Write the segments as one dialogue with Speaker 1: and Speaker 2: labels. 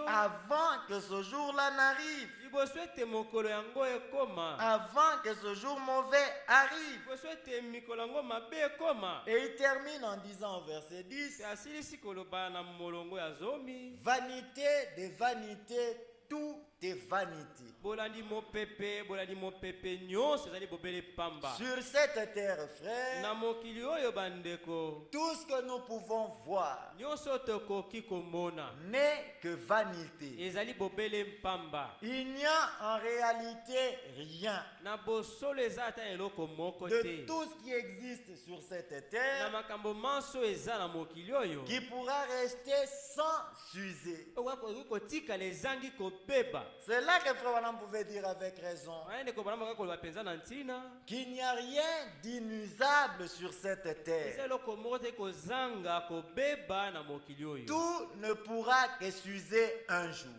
Speaker 1: avant que ce jour-là n'arrive. Avant que ce jour mauvais arrive. Et il termine en disant au verset 10, vanité de vanité, tout est vanité. Sur cette terre, frère, tout ce que nous pouvons voir n'est que vanité. Il n'y a en réalité rien de tout ce qui existe sur cette terre qui pourra rester sans s'user. C'est là que Frère Branham pouvait dire avec raison qu'il n'y a rien d'inusable sur cette terre. Tout ne pourra que s'user un jour.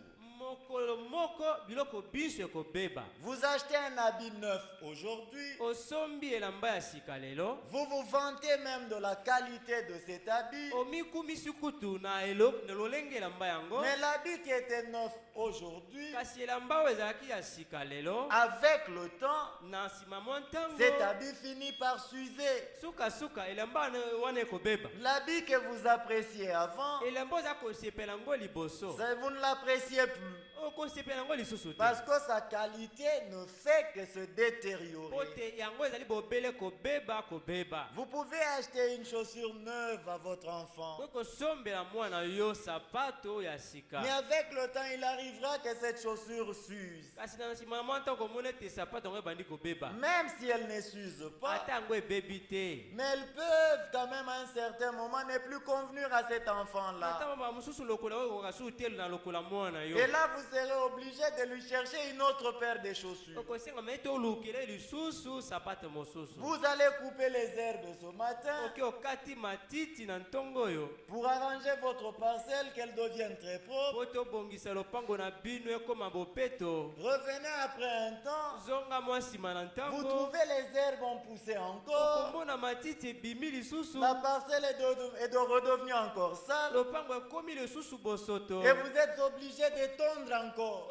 Speaker 1: Vous achetez un habit neuf aujourd'hui. Vous vous vantez même de la qualité de cet habit. Mais l'habit qui était neuf aujourd'hui, avec le temps, cet habit finit par s'user. L'habit que vous appréciez avant, vous ne l'appréciez plus. Parce que sa qualité ne fait que se détériorer. Vous pouvez acheter une chaussure neuve à votre enfant. Mais avec le temps, il arrivera que cette chaussure s'use. Même si elle ne s'use pas, mais elles peuvent quand même à un certain moment ne plus convenir à cet enfant-là. Et là, vous serez obligé de lui chercher une autre paire de chaussures. Vous allez couper les herbes ce matin pour arranger votre parcelle, qu'elle devienne très propre. Revenez après un temps, vous trouvez les herbes ont poussé encore, la parcelle est de redevenue encore sale, et vous êtes obligé de tondre encore.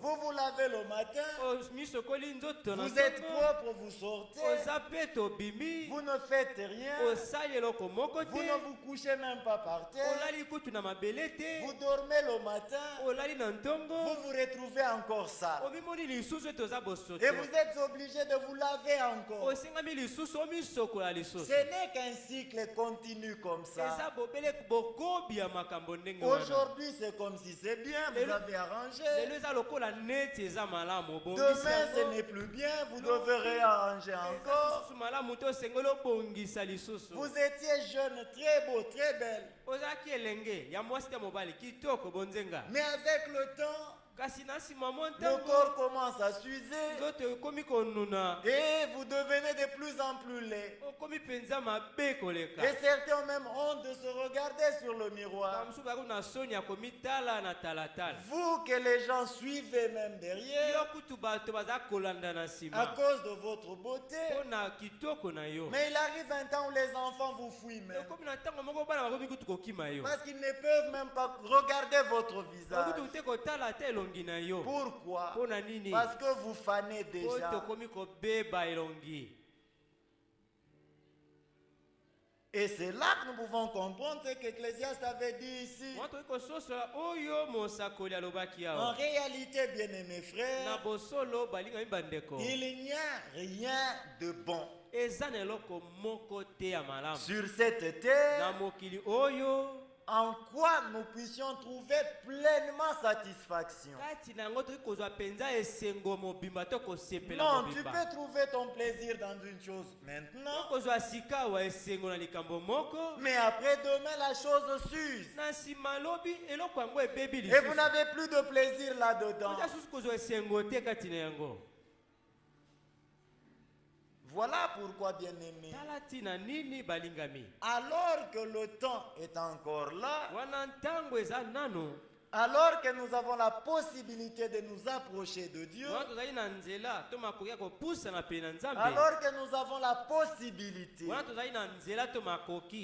Speaker 1: Vous vous lavez le matin, vous êtes propre, vous sortez, vous ne faites rien, vous ne vous couchez même pas par terre, vous dormez le matin, vous vous retrouvez encore sale. Et vous êtes obligé de vous laver encore. Ce n'est qu'un cycle continu comme ça. Aujourd'hui, c'est comme si c'est bien, vous avez arrangé. Demain, ce n'est plus bien, vous devez réarranger encore. Vous étiez jeune, très beau, très belle. Mais avec le temps, le corps commence à s'user et vous devenez de plus en plus laid. Et certains ont même honte de se regarder sur le miroir. Vous que les gens suivez même derrière à cause de votre beauté. Mais il arrive un temps où les enfants vous fuient même. Parce qu'ils ne peuvent même pas regarder votre visage. Pourquoi? Parce que vous fanez déjà. Et c'est là que nous pouvons comprendre ce qu'Ecclésiaste avait dit ici. En réalité, bien-aimés frères, il n'y a rien de bon sur cette terre en quoi nous puissions trouver pleinement satisfaction. Non, tu peux trouver ton plaisir dans une chose maintenant, mais après demain la chose s'use et vous n'avez plus de plaisir là-dedans. Voilà pourquoi, bien-aimés, alors que le temps est encore là, Alors que nous avons la possibilité de nous approcher de Dieu, alors que nous avons la possibilité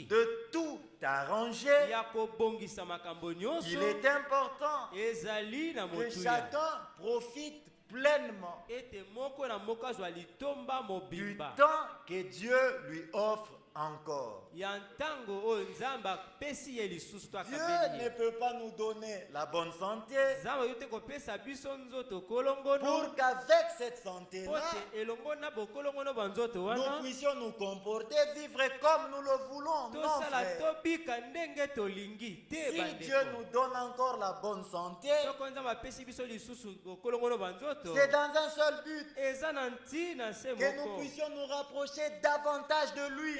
Speaker 1: de tout arranger, il est important que chacun profite pleinement du temps que Dieu lui offre encore. Dieu ne peut pas nous donner la bonne santé pour qu'avec cette santé-là, nous puissions nous comporter, vivre comme nous le voulons. Non, frère. Si Dieu nous donne encore la bonne santé, c'est dans un seul but, que nous puissions nous rapprocher davantage de lui.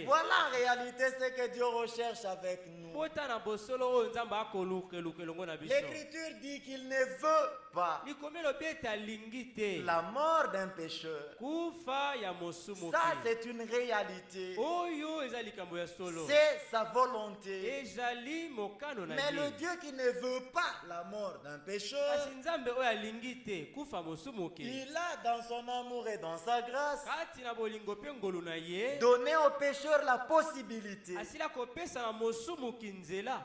Speaker 1: Voilà en réalité ce que Dieu recherche avec nous. L'Écriture dit qu'il ne veut pas la mort d'un pécheur. Ça, c'est une réalité. C'est sa volonté. Mais le Dieu qui ne veut pas la mort d'un pécheur, il a dans son amour et dans sa grâce donné aux pécheurs la possibilité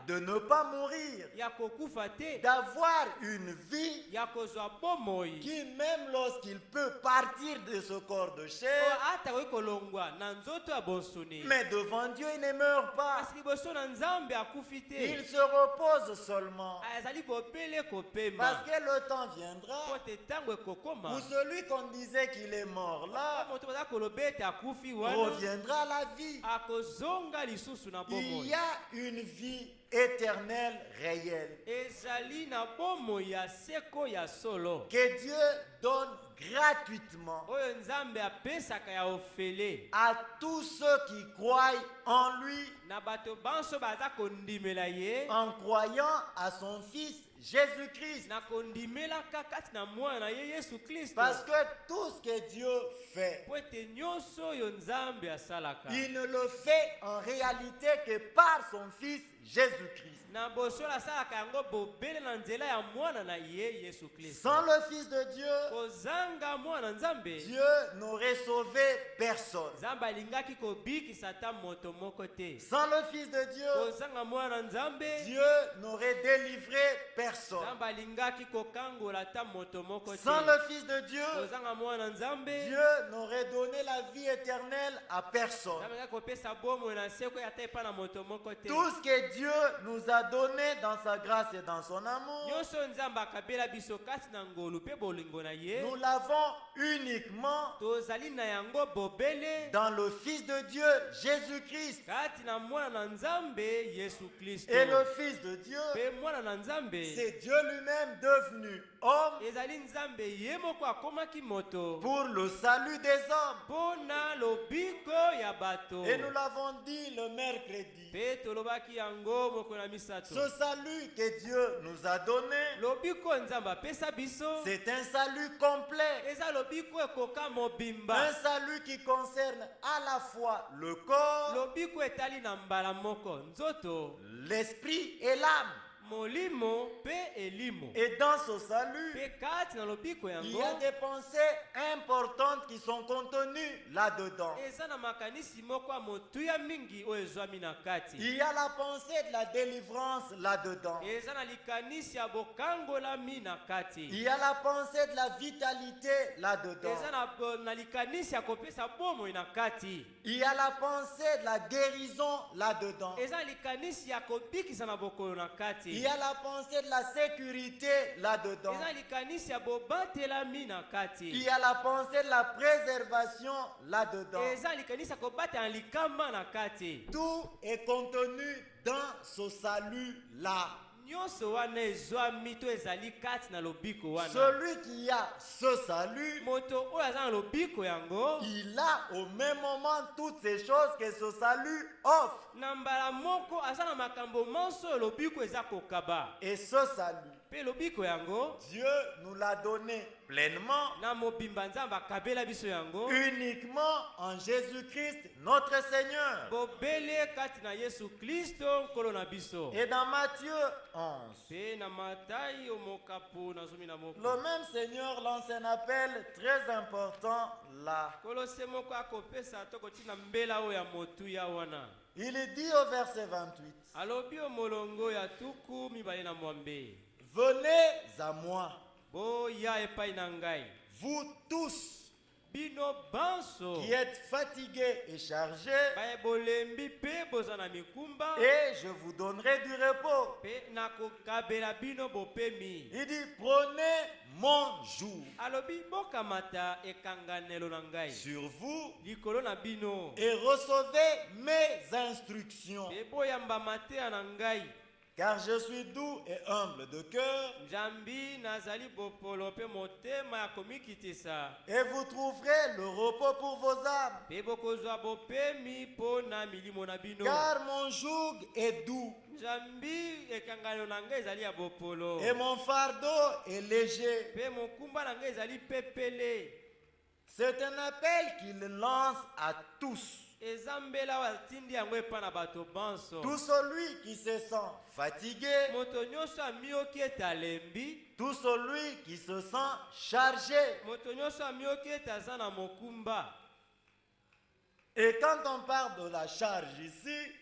Speaker 1: de ne pas mourir, d'avoir une vie qui, même lorsqu'il peut partir de ce corps de chair, mais devant Dieu il ne meurt pas, il se repose seulement, parce que le temps viendra où celui qu'on disait qu'il est mort là reviendra à la vie. Il y a une vie éternelle réelle que Dieu donne gratuitement à tous ceux qui croient en lui, en croyant à son Fils Jésus-Christ. Parce que tout ce que Dieu fait, il ne le fait en réalité que par son Fils Jésus-Christ. Sans le Fils de Dieu, Dieu n'aurait sauvé personne. Sans le Fils de Dieu, Dieu n'aurait délivré personne. Sans le Fils de Dieu, Dieu n'aurait donné la vie éternelle à personne. Tout ce que Dieu nous a donné dans sa grâce et dans son amour, nous l'avons uniquement dans le Fils de Dieu, Jésus-Christ. Et le Fils de Dieu, c'est Dieu lui-même devenu homme pour le salut des hommes. Et nous l'avons dit le mercredi. Ce salut que Dieu nous a donné, c'est un salut complet. Un salut qui concerne à la fois le corps, l'esprit et l'âme. Et dans ce salut, il y a des pensées importantes qui sont contenues là-dedans. Il y a la pensée de la délivrance là-dedans. Il y a la pensée de la vitalité là-dedans. Il y a la pensée de la guérison là-dedans. Il y a la pensée de la sécurité là-dedans. Il y a la pensée de la préservation là-dedans. Tout est contenu dans ce salut-là. Celui qui a ce salut, il a au même moment toutes ces choses que ce salut offre. Et ce salut, Dieu nous l'a donné pleinement uniquement en Jésus-Christ notre Seigneur. Et dans Matthieu 11, le même Seigneur lance un appel très important là. Il dit au verset 28, venez à moi, vous tous qui êtes fatigués et chargés, et je vous donnerai du repos. Il dit, prenez mon joug sur vous et recevez mes instructions. Car je suis doux et humble de cœur, et vous trouverez le repos pour vos âmes. Car mon joug est doux et mon fardeau est léger. C'est un appel qu'il lance à tous. Tout celui qui se sent fatigué, tout celui qui se sent chargé. Et quand on parle de la charge ici,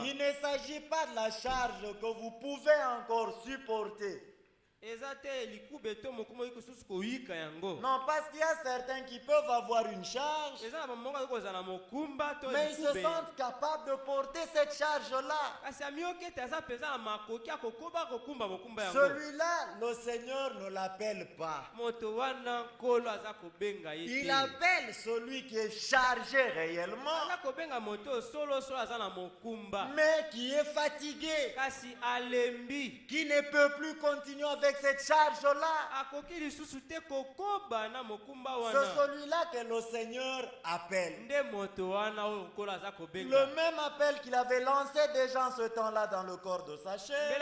Speaker 1: il ne s'agit pas de la charge que vous pouvez encore supporter. Non, parce qu'il y a certains qui peuvent avoir une charge, mais ils se sentent capables de porter cette charge-là. Celui-là, le Seigneur ne l'appelle pas. Il appelle celui qui est chargé réellement, mais qui est fatigué, qui ne peut plus continuer avec cette charge-là. C'est celui-là que le Seigneur appelle. Le même appel qu'il avait lancé déjà en ce temps-là dans le corps de sa chair,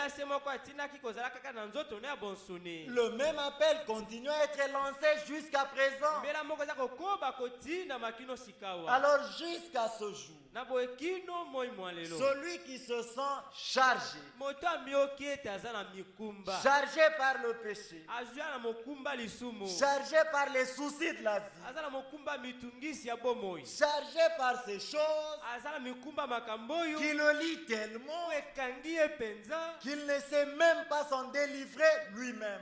Speaker 1: le même appel continue à être lancé jusqu'à présent. Alors jusqu'à ce jour, celui qui se sent chargé, chargé par le péché, chargé par les soucis de la vie, chargé par ces choses qui le lient tellement qu'il ne sait même pas s'en délivrer lui-même.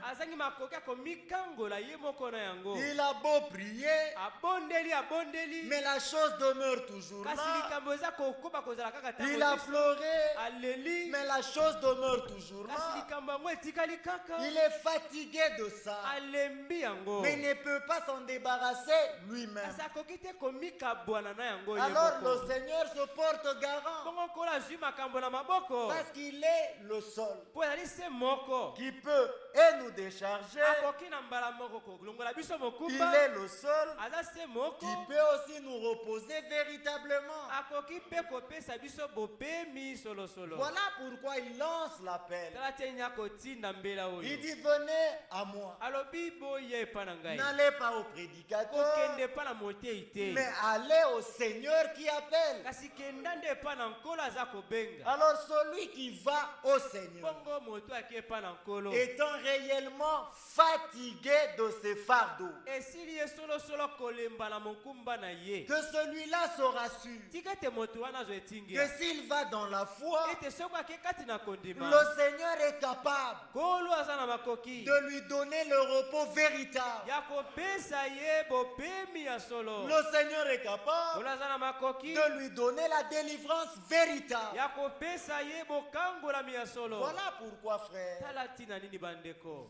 Speaker 1: Il a beau prier, mais la chose demeure toujours là. Il a pleuré, mais la chose demeure toujours là. Il est fatigué de ça, mais il ne peut pas s'en débarrasser lui-même. Alors le Seigneur se porte garant, parce qu'il est le seul qui peut et nous décharger. Il est le seul qui peut aussi nous reposer véritablement. Voilà pourquoi il lance l'appel. Il dit, venez à moi. N'allez pas au prédicateur, mais allez au Seigneur qui appelle. Alors celui qui va au Seigneur, étant réellement fatigué de ses fardeaux, que celui-là se rassure que s'il va dans la foi, le Seigneur est capable de lui donner le repos véritable. Le Seigneur est capable de lui donner la délivrance véritable. Voilà pourquoi, frère,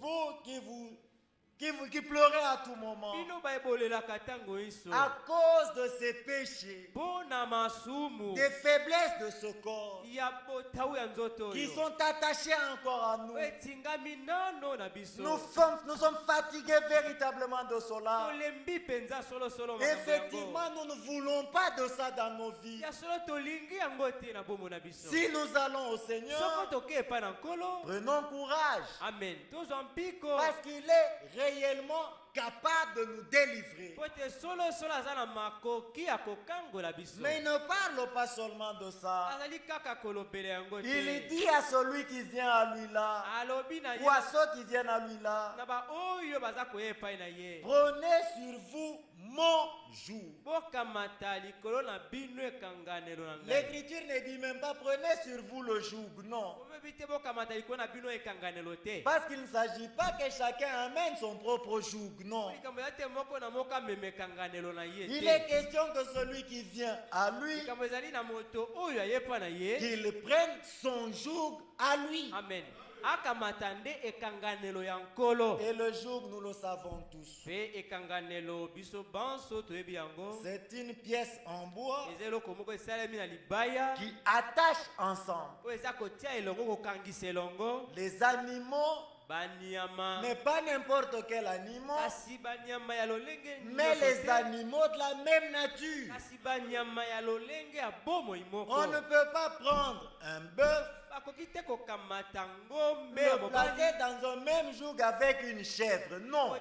Speaker 1: vous qui vous qui pleurait à tout moment à cause de ses péchés, des faiblesses de ce corps qui sont attachés encore à nous. Nous sommes fatigués véritablement de cela. Effectivement, nous ne voulons pas de ça dans nos vies. Si nous allons au Seigneur, prenons courage.
Speaker 2: Amen.
Speaker 1: Parce qu'il est réellement capable de nous délivrer. Mais il ne parle pas seulement de ça. Il dit à celui qui vient à lui là, ou à ceux qui viennent à lui là, prenez sur vous mon joug. L'écriture ne dit même pas prenez sur vous le joug, non. Parce qu'il ne s'agit pas que chacun amène son propre joug, non. Il est question que celui qui vient à lui, qu'il prenne son joug à lui.
Speaker 2: Amen.
Speaker 1: Et le joug, nous le savons tous. C'est une pièce en bois qui attache ensemble les animaux. Mais pas n'importe quel animal, mais les animaux de la même nature. On ne peut pas prendre un bœuf, le placer dans un même joug avec une chèvre. Non.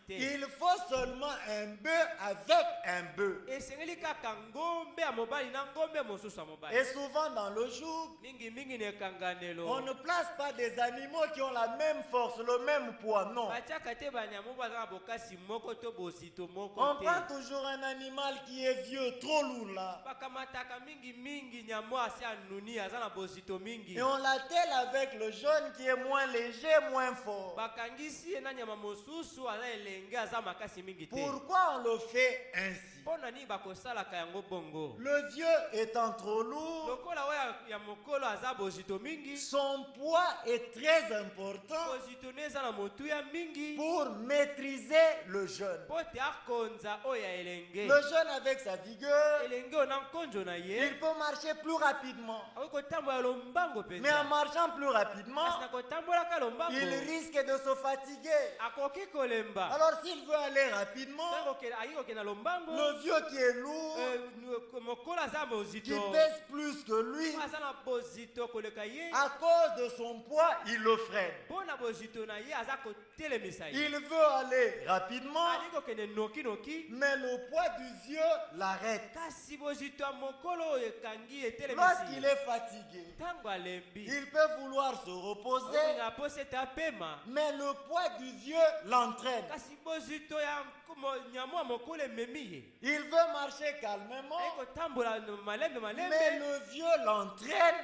Speaker 1: Il faut seulement un bœuf avec un bœuf. Et souvent dans le joug, on ne place pas des animaux qui ont la même force, le même poids. Non. On prend toujours un animal qui est vieux, trop lourd là. Et on l'attelle avec le jeune qui est moins léger, moins fort. Pourquoi on le fait ainsi? Le vieux étant trop lourd, son poids est très important pour maîtriser le jeune. Le jeune avec sa vigueur, il peut marcher plus rapidement. Mais en marchant plus rapidement, il risque de se fatiguer. Alors s'il veut aller rapidement, le vieux qui est lourd, qui pèse plus que lui, à cause de son poids, il le freine. Il veut aller rapidement, mais le poids du vieux l'arrête. Lorsqu'il est fatigué, il peut vouloir se reposer, mais le poids du vieux l'entraîne. Il veut marcher calmement, mais le vieux l'entraîne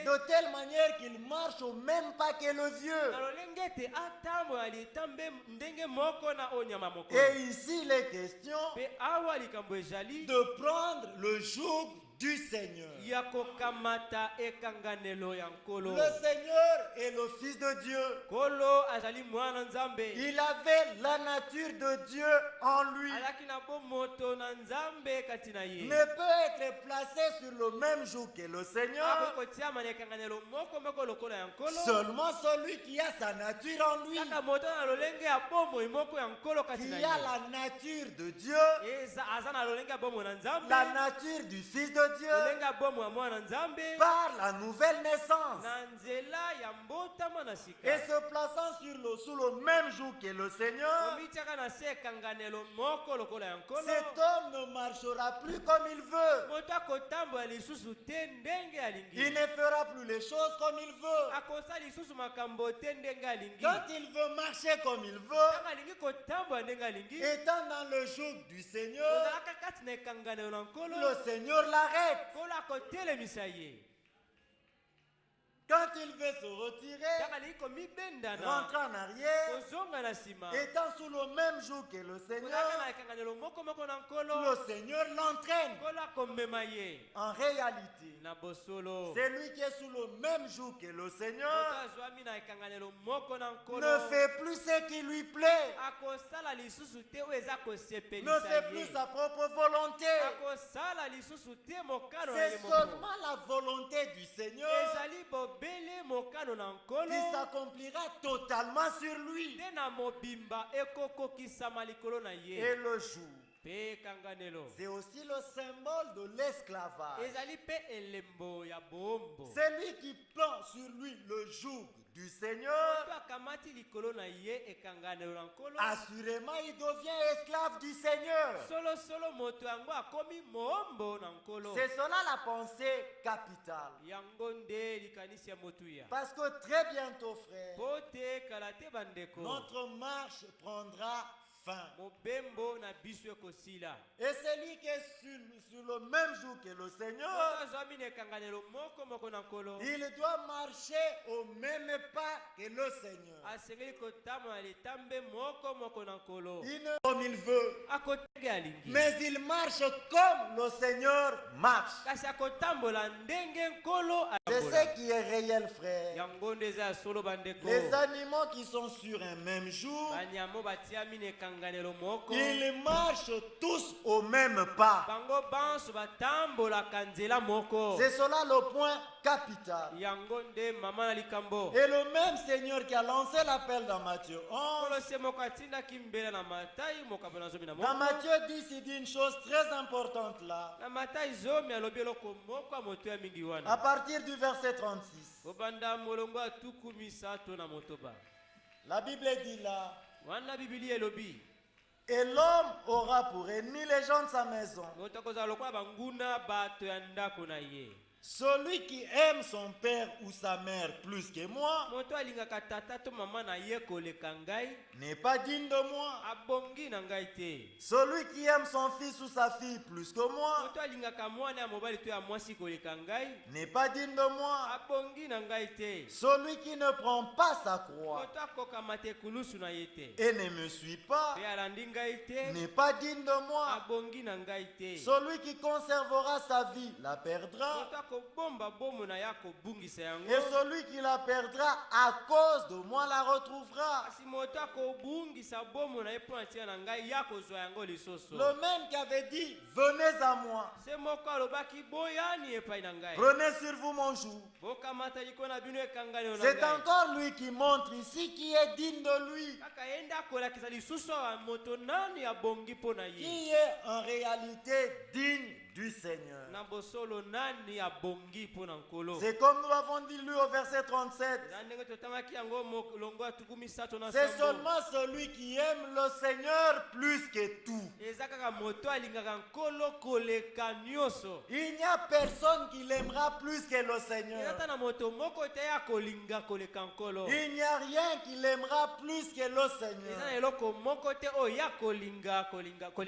Speaker 1: de telle manière qu'il marche au même pas que le vieux. Et ici il est question de prendre le joug du Seigneur. Le Seigneur est le Fils de Dieu. Il avait la nature de Dieu en lui. Ne peut être placé sur le même joug que le Seigneur. Seulement celui qui a sa nature en lui, qui a la nature de Dieu, la nature du Fils de Dieu, par la nouvelle naissance, et se plaçant sous le même joug que le Seigneur, cet homme ne marchera plus comme il veut. Il ne fera plus les choses comme il veut. Quand il veut marcher comme il veut, étant dans le joug du Seigneur, le Seigneur l'arrête. Quand il veut se retirer, rentrer en arrière, étant sous le même joug que le Seigneur l'entraîne. En réalité, c'est lui qui est sous le même joug que le Seigneur ne fait plus ce qui lui plaît, ne fait plus sa propre volonté. C'est seulement la volonté du Seigneur qui s'accomplira totalement sur lui. Et le joug, c'est aussi le symbole de l'esclavage. C'est lui qui prend sur lui le joug du Seigneur. Assurément, il devient esclave du Seigneur. C'est cela la pensée capitale. Parce que très bientôt, frère, notre marche prendra fin. Et celui qui est sur le même jour que le Seigneur, il doit marcher au même pas que le Seigneur. Il ne comme il veut, mais il marche comme le Seigneur marche. C'est ce qui est réel, frère. Les animaux qui sont sur un même jour, ils marchent tous au même pas. C'est cela le point capital. Et le même Seigneur qui a lancé l'appel dans Matthieu 11, dans Matthieu 10, il dit une chose très importante là. À partir du verset 36. La Bible dit là, et l'homme aura pour ennemi les gens de sa maison. Celui qui aime son père ou sa mère plus que moi n'est pas digne de moi. Celui qui aime son fils ou sa fille plus que moi n'est pas digne de moi. Celui qui ne prend pas sa croix et ne me suit pas n'est pas digne de moi. Celui qui conservera sa vie la perdra. Et celui qui la perdra à cause de moi la retrouvera. Le même qui avait dit venez à moi, prenez sur vous mon joug. C'est encore lui qui montre ici qui est digne de lui, qui est en réalité digne du Seigneur. C'est comme nous l'avons dit lu au verset 37. C'est seulement celui qui aime le Seigneur plus que tout. Il n'y a personne qui l'aimera plus que le Seigneur. Il n'y a rien qui l'aimera plus que le Seigneur.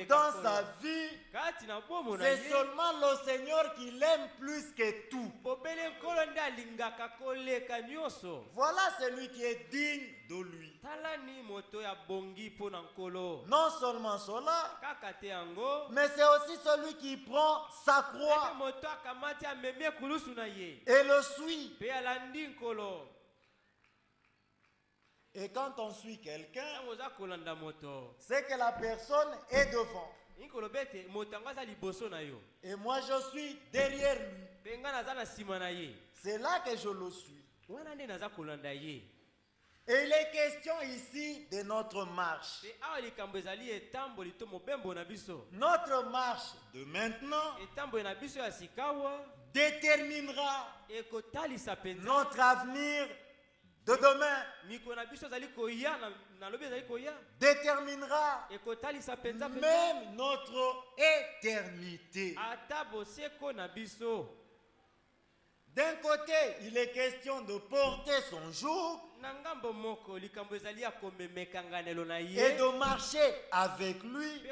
Speaker 1: Dans sa vie, c'est seulement le Seigneur qui l'aime plus que tout. Voilà celui qui est digne de lui. Non seulement cela, mais c'est aussi celui qui prend sa croix et le suit. Et quand on suit quelqu'un, c'est que la personne est devant. Et moi je suis derrière lui. C'est là que je le suis. Et il est question ici de notre marche. Notre marche de maintenant déterminera notre avenir de demain, déterminera même notre éternité. D'un côté, il est question de porter son joug et de marcher avec lui.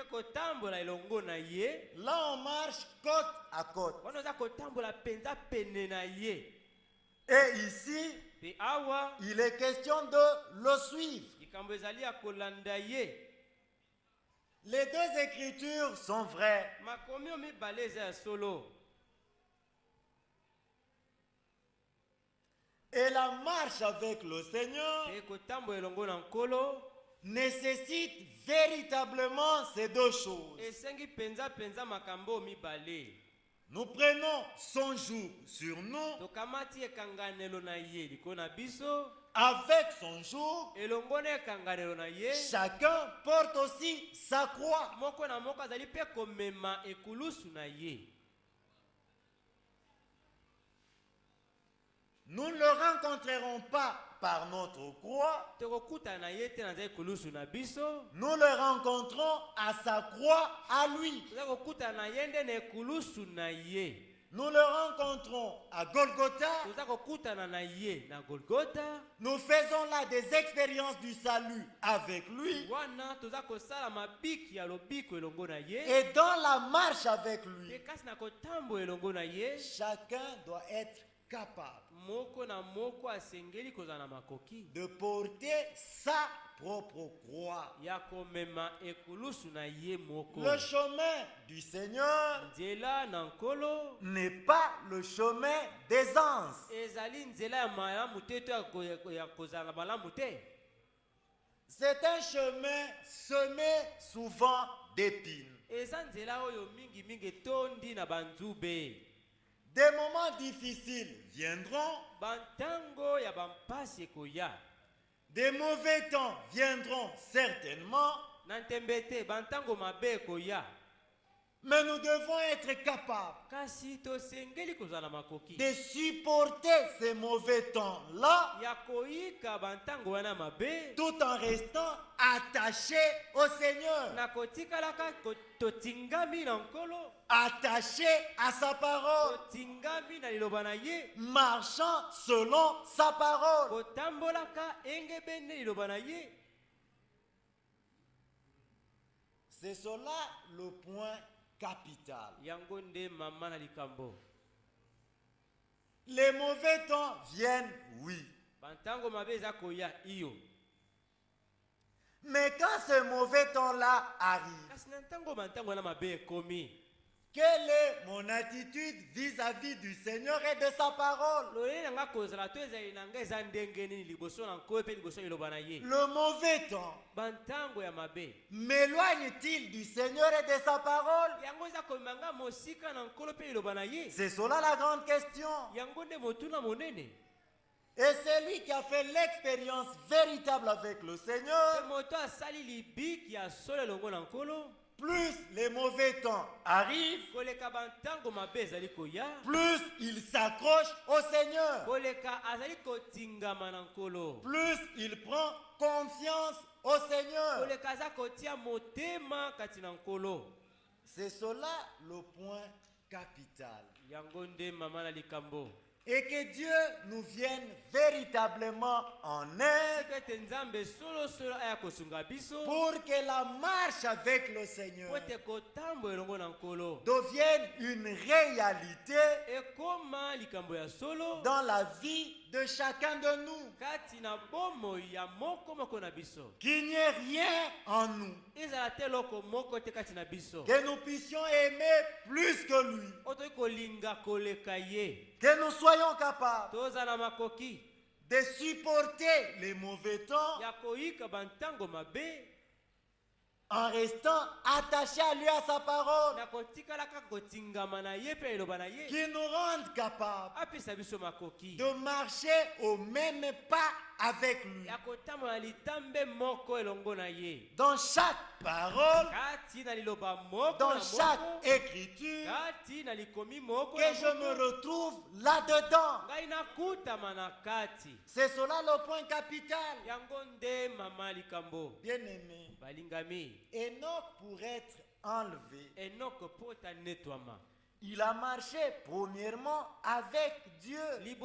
Speaker 1: Là, on marche côte à côte. Et ici, il est question de le suivre. Les deux écritures sont vraies. Et la marche avec le Seigneur nécessite véritablement ces deux choses. Nous prenons son joug sur nous. Avec son joug, chacun porte aussi sa croix. Nous ne le rencontrerons pas par notre croix. Nous le rencontrons à sa croix à lui. Nous le rencontrons à Golgotha. Nous faisons là des expériences du salut avec lui. Et dans la marche avec lui, chacun doit être capable de porter sa propre croix. Le chemin du Seigneur n'est pas le chemin d'aisance. C'est un chemin semé souvent d'épines. Des moments difficiles viendront. Des mauvais temps viendront certainement. Mais nous devons être capables de supporter ces mauvais temps-là tout en restant attachés au Seigneur, attachés à sa parole, marchant selon sa parole. C'est cela le point capital. Les mauvais temps viennent, oui. Mais quand ce mauvais temps-là arrive, quelle est mon attitude vis-à-vis du Seigneur et de sa parole? Le mauvais temps m'éloigne-t-il du Seigneur et de sa parole? C'est cela la grande question. Et celui qui a fait l'expérience véritable avec le Seigneur, plus les mauvais temps arrivent, plus il s'accroche au Seigneur, plus il prend confiance au Seigneur. C'est cela le point capital. Et que Dieu nous vienne véritablement en aide pour que la marche avec le Seigneur devienne une réalité dans la vie de chacun de nous. Qu'il n'y ait rien en nous que nous puissions aimer plus que lui. Que nous soyons capables de supporter les mauvais temps en restant attachés à lui, à sa parole, qui nous rende capables de marcher au même pas avec lui. Dans chaque parole, dans chaque écriture, que je me retrouve là-dedans. C'est cela le point capital. Bien-aimé, Enoch, pour être enlevé, il a marché premièrement avec Dieu. Et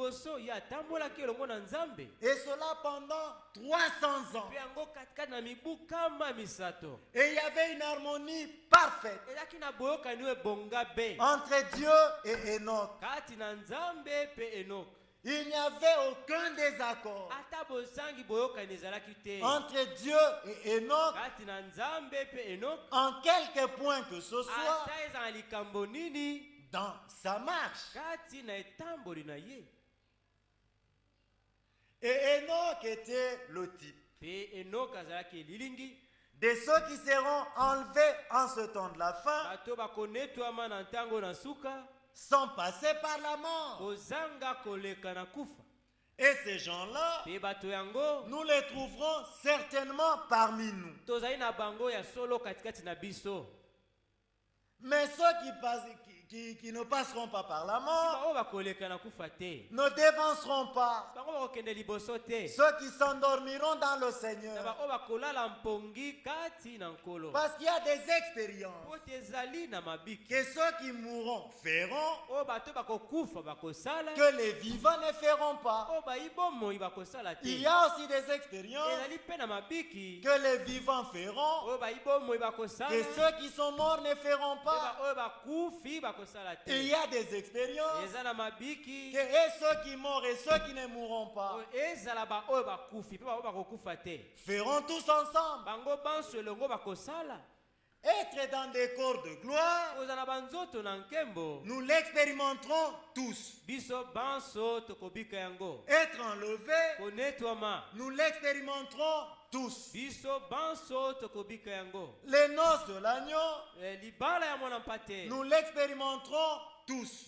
Speaker 1: cela pendant 300 ans. Et il y avait une harmonie parfaite entre Dieu et Enoch. Il n'y avait aucun désaccord entre Dieu et Enoch en quelque point que ce soit dans sa marche. Et Enoch était le type de ceux qui seront enlevés en ce temps de la fin, sans passer par la mort. Et ces gens-là, nous les trouverons certainement parmi nous. Mais ceux qui ne passeront pas par la mort ne dévanceront pas. Ceux qui s'endormiront dans le Seigneur. Parce qu'il y a des expériences que ceux qui mourront feront, que les vivants ne feront pas. Il y a aussi des expériences que les vivants feront, que ceux qui sont morts ne feront pas. Il y a des expériences que ceux qui meurent et ceux qui ne mourront pas feront tous ensemble. Être dans des corps de gloire, nous l'expérimenterons tous. Être enlevé, nous l'expérimenterons tous. Les noces de l'agneau, nous l'expérimenterons tous.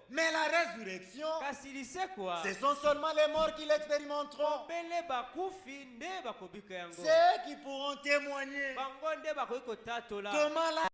Speaker 1: Mais la résurrection, ce sont seulement les morts qui l'expérimenteront. C'est eux qui pourront témoigner comment la